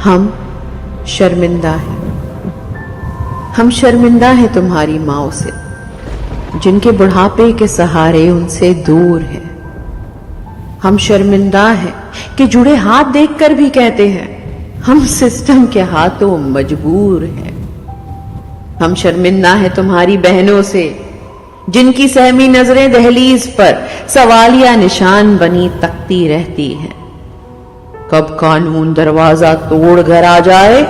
ہم شرمندہ ہیں، ہم شرمندہ ہیں تمہاری ماؤں سے، جن کے بڑھاپے کے سہارے ان سے دور ہیں۔ ہم شرمندہ ہیں کہ جڑے ہاتھ دیکھ کر بھی کہتے ہیں ہم سسٹم کے ہاتھوں مجبور ہیں۔ ہم شرمندہ ہیں تمہاری بہنوں سے، جن کی سہمی نظریں دہلیز پر سوالیہ نشان بنی تکتی رہتی ہیں۔ کب قانون دروازہ توڑ گھر آ جائے،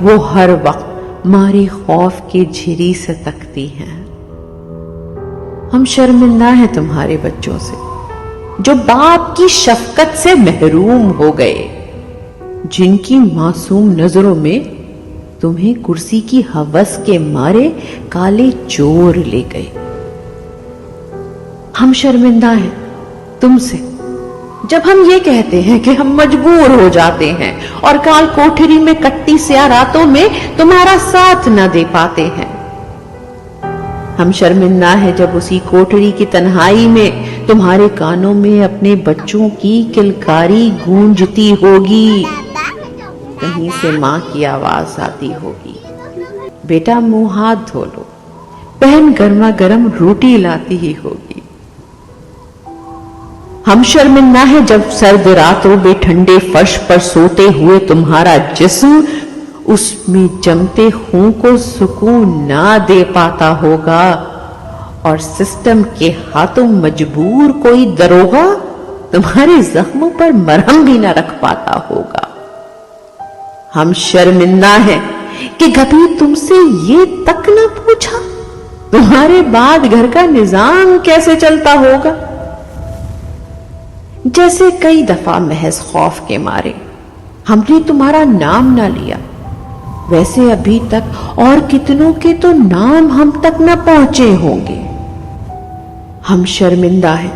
وہ ہر وقت ماری خوف کی جھری سے تکتی ہیں۔ ہم شرمندہ ہیں تمہارے بچوں سے، جو باپ کی شفقت سے محروم ہو گئے، جن کی معصوم نظروں میں تمہیں کرسی کی ہوس کے مارے کالے چور لے گئے۔ ہم شرمندہ ہیں تم سے، جب ہم یہ کہتے ہیں کہ ہم مجبور ہو جاتے ہیں اور کال کوٹھری میں کٹتی سیاہ راتوں میں تمہارا ساتھ نہ دے پاتے ہیں۔ ہم شرمندہ ہیں جب اسی کوٹھری کی تنہائی میں تمہارے کانوں میں اپنے بچوں کی کلکاری گونجتی ہوگی، کہیں سے ماں کی آواز آتی ہوگی، بیٹا منہ ہاتھ دھو لو، بہن گرما گرم روٹی لاتی ہی ہوگی۔ ہم شرمندہ ہیں جب سرد راتوں میں ٹھنڈے فرش پر سوتے ہوئے تمہارا جسم اس میں جمتے خون کو سکون نہ دے پاتا ہوگا اور سسٹم کے ہاتھوں مجبور کوئی دروغہ تمہارے زخموں پر مرہم بھی نہ رکھ پاتا ہوگا۔ ہم شرمندہ ہیں کہ کبھی تم سے یہ تک نہ پوچھا تمہارے بعد گھر کا نظام کیسے چلتا ہوگا۔ جیسے کئی دفعہ محض خوف کے مارے ہم نے تمہارا نام نہ لیا، ویسے ابھی تک اور کتنوں کے تو نام ہم تک نہ پہنچے ہوں گے۔ ہم شرمندہ ہیں،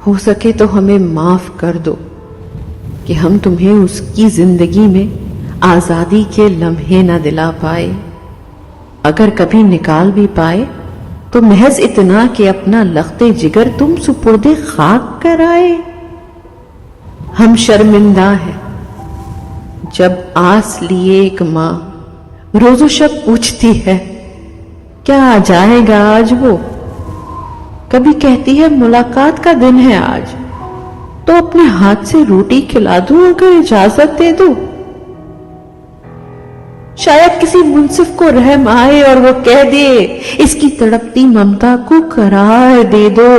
ہو سکے تو ہمیں معاف کر دو کہ ہم تمہیں اس کی زندگی میں آزادی کے لمحے نہ دلا پائے، اگر کبھی نکال بھی پائے تو محض اتنا کہ اپنا لخت جگر تم سپرد خاک کر آئے۔ ہم شرمندہ ہیں جب آس لیے ایک ماں روز و شب پوچھتی ہے کیا آ جائے گا آج وہ، کبھی کہتی ہے ملاقات کا دن ہے آج تو اپنے ہاتھ سے روٹی کھلا دوں اگر اجازت دے دو۔ شاید کسی منصف کو رحم آئے اور وہ کہہ دے اس کی تڑپتی ممتا کو قرار دے دو،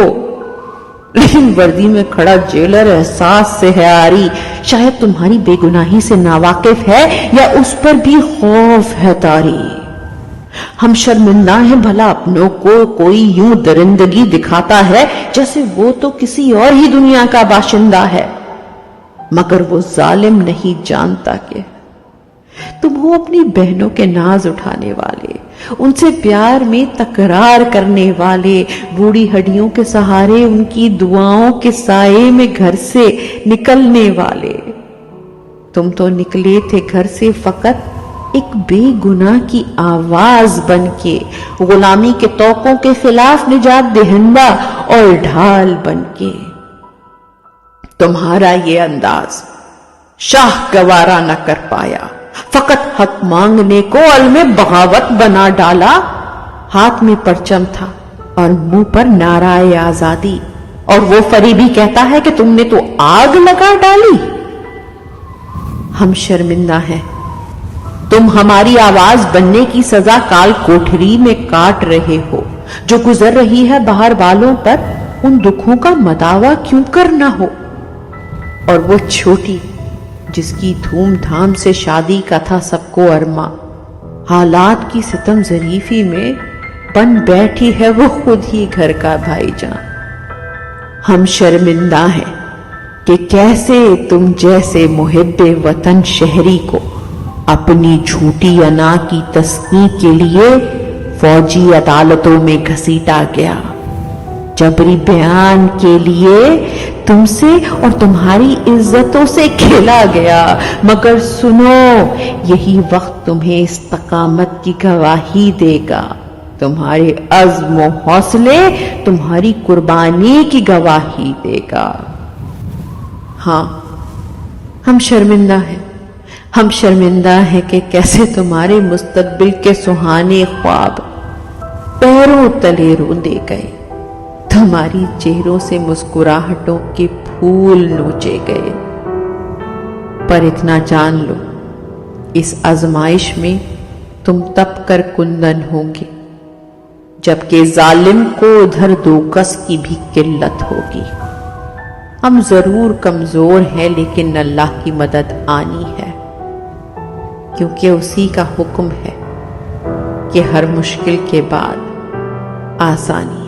لیکن وردی میں کھڑا جیلر احساس سے ہے آری، شاید تمہاری بے گناہی سے ناواقف ہے یا اس پر بھی خوف ہے طاری۔ ہم شرمندہ ہیں بھلا اپنوں کو کوئی یوں درندگی دکھاتا ہے جیسے وہ تو کسی اور ہی دنیا کا باشندہ ہے، مگر وہ ظالم نہیں جانتا کہ تم ہو اپنی بہنوں کے ناز اٹھانے والے، ان سے پیار میں تکرار کرنے والے، بوڑھی ہڈیوں کے سہارے ان کی دعاؤں کے سائے میں گھر سے نکلنے والے۔ تم تو نکلے تھے گھر سے فقط ایک بے گناہ کی آواز بن کے، غلامی کے توقوں کے خلاف نجات دہندہ اور ڈھال بن کے۔ تمہارا یہ انداز شاہ گوارا نہ کر پایا، فقط حق مانگنے کو علم بغاوت بنا ڈالا۔ ہاتھ میں پرچم تھا اور منہ پر نعرہ آزادی، اور وہ فریبی کہتا ہے کہ تم نے تو آگ لگا ڈالی۔ ہم شرمندہ ہیں، تم ہماری آواز بننے کی سزا کال کوٹھری میں کاٹ رہے ہو، جو گزر رہی ہے باہر والوں پر ان دکھوں کا مداوع کیوں کر نہ ہو، اور وہ چھوٹی جس کی دھوم دھام سے شادی کا تھا سب کو ارما، حالات کی ستم ظریفی میں بن بیٹھی ہے وہ خود ہی گھر کا بھائی جان۔ ہم شرمندہ ہیں کہ کیسے تم جیسے محب وطن شہری کو اپنی جھوٹی انا کی تسکین کے لیے فوجی عدالتوں میں گھسیٹا گیا، جبری بیان کے لیے تم سے اور تمہاری عزتوں سے کھیلا گیا، مگر سنو یہی وقت تمہیں استقامت کی گواہی دے گا، تمہارے عزم و حوصلے تمہاری قربانی کی گواہی دے گا۔ ہاں ہم شرمندہ ہیں ہم شرمندہ ہیں کہ کیسے تمہارے مستقبل کے سہانے خواب پیروں تلے روندے گئے، تمہاری چہروں سے مسکراہٹوں کے پھول نوچے گئے۔ پر اتنا جان لو، اس آزمائش میں تم تپ کر کندن ہوں گے، جبکہ ظالم کو ادھر 2 گز کی بھی قلت ہوگی۔ ہم ضرور کمزور ہیں، لیکن اللہ کی مدد آنی ہے، کیونکہ اسی کا حکم ہے کہ ہر مشکل کے بعد آسانی